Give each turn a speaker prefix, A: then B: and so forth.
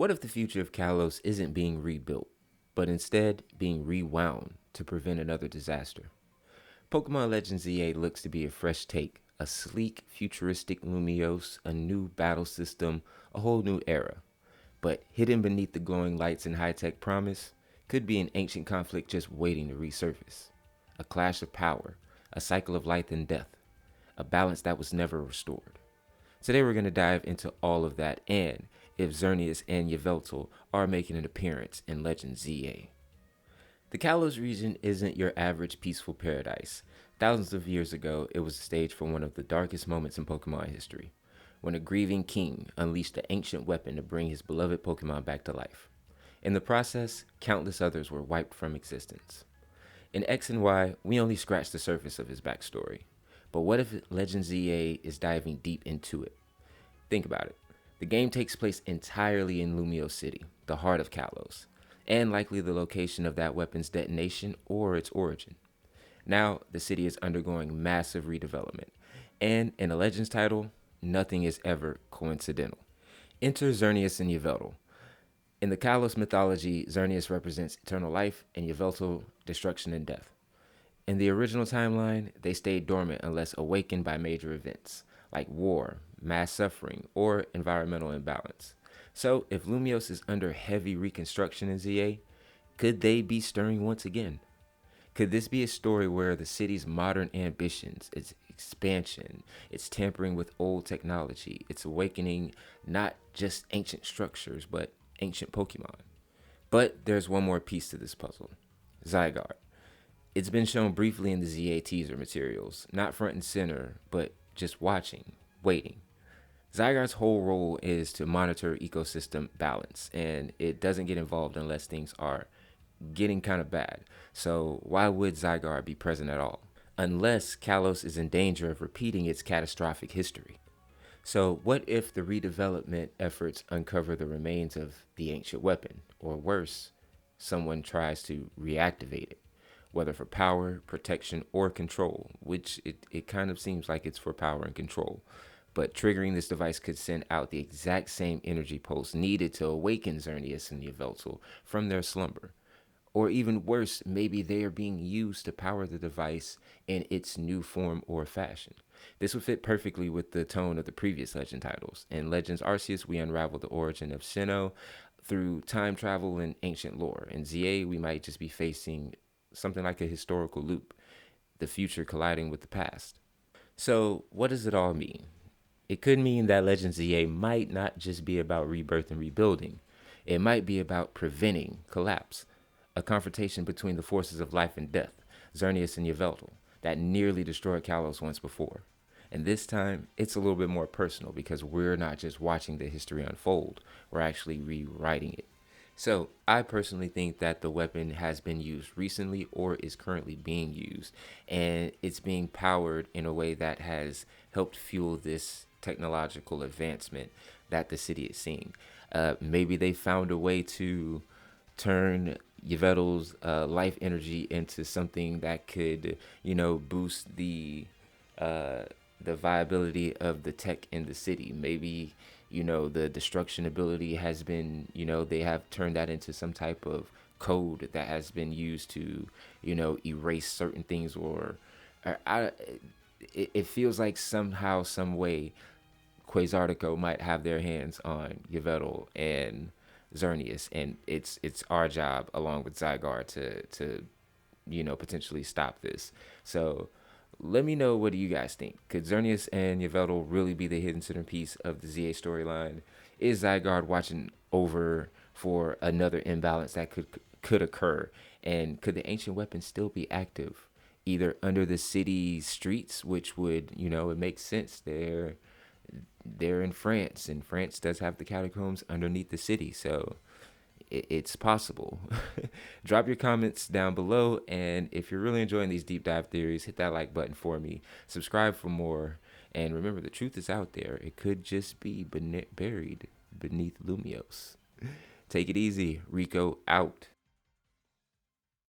A: What if the future of Kalos isn't being rebuilt, but instead being rewound to prevent another disaster? Pokémon Legends Z-A looks to be a fresh take, a sleek, futuristic Lumiose, a new battle system, a whole new era. But hidden beneath the glowing lights and high-tech promise could be an ancient conflict just waiting to resurface. A clash of power, a cycle of life and death, a balance that was never restored. Today we're going to dive into all of that and if Xerneas and Yveltal are making an appearance in Legend Z-A. The Kalos region isn't your average peaceful paradise. Thousands of years ago, it was the stage for one of the darkest moments in Pokemon history, when a grieving king unleashed the ancient weapon to bring his beloved Pokemon back to life. In the process, countless others were wiped from existence. In X and Y, we only scratched the surface of his backstory. But what if Legend Z-A is diving deep into it? Think about it. The game takes place entirely in Lumiose City, the heart of Kalos, and likely the location of that weapon's detonation or its origin. Now, the city is undergoing massive redevelopment, and in a Legends title, nothing is ever coincidental. Enter Xerneas and Yveltal. In the Kalos mythology, Xerneas represents eternal life and Yveltal destruction and death. In the original timeline, they stayed dormant unless awakened by major events, like war, mass suffering, or environmental imbalance. So, if Lumiose is under heavy reconstruction in ZA, could they be stirring once again? Could this be a story where the city's modern ambitions, its expansion, its tampering with old technology, its awakening not just ancient structures, but ancient Pokemon? But there's one more piece to this puzzle. Zygarde. It's been shown briefly in the ZA teaser materials, not front and center, but just watching, waiting. Zygarde's whole role is to monitor ecosystem balance, and it doesn't get involved unless things are getting kind of bad. So why would Zygarde be present at all? Unless Kalos is in danger of repeating its catastrophic history. So what if the redevelopment efforts uncover the remains of the ancient weapon, or worse, someone tries to reactivate it? Whether for power, protection, or control, which it kind of seems like it's for power and control. But triggering this device could send out the exact same energy pulse needed to awaken Xerneas and Yveltal from their slumber. Or even worse, maybe they are being used to power the device in its new form or fashion. This would fit perfectly with the tone of the previous Legend titles. In Legends Arceus, we unravel the origin of Sinnoh through time travel and ancient lore. In ZA, we might just be facing something like a historical loop, the future colliding with the past. So, what does it all mean? It could mean that Legends ZA might not just be about rebirth and rebuilding. It might be about preventing collapse, a confrontation between the forces of life and death, Xerneas and Yveltal, that nearly destroyed Kalos once before. And this time, it's a little bit more personal because we're not just watching the history unfold, we're actually rewriting it. So, I personally think that the weapon has been used recently or is currently being used, and it's being powered in a way that has helped fuel this technological advancement that the city is seeing. Maybe they found a way to turn Yveltal's life energy into something that could, boost the viability of the tech in the city. Maybe, the destruction ability has been, they have turned that into some type of code that has been used to, erase certain things it feels like somehow, some way, Quasartico might have their hands on Yveltal and Xerneas, and it's our job along with Zygarde to potentially stop this. So let me know, what do you guys think? Could Xerneas and Yveltal really be the hidden centerpiece of the ZA storyline? Is Zygarde watching over for another imbalance that could occur? And could the ancient weapon still be active, either under the city streets, which would, it makes sense. They're in France, and France does have the catacombs underneath the city, so it's possible. Drop your comments down below, and if you're really enjoying these deep dive theories, hit that like button for me, subscribe for more, and remember, the truth is out there. It could just be buried beneath Lumiose. Take it easy. Rico out.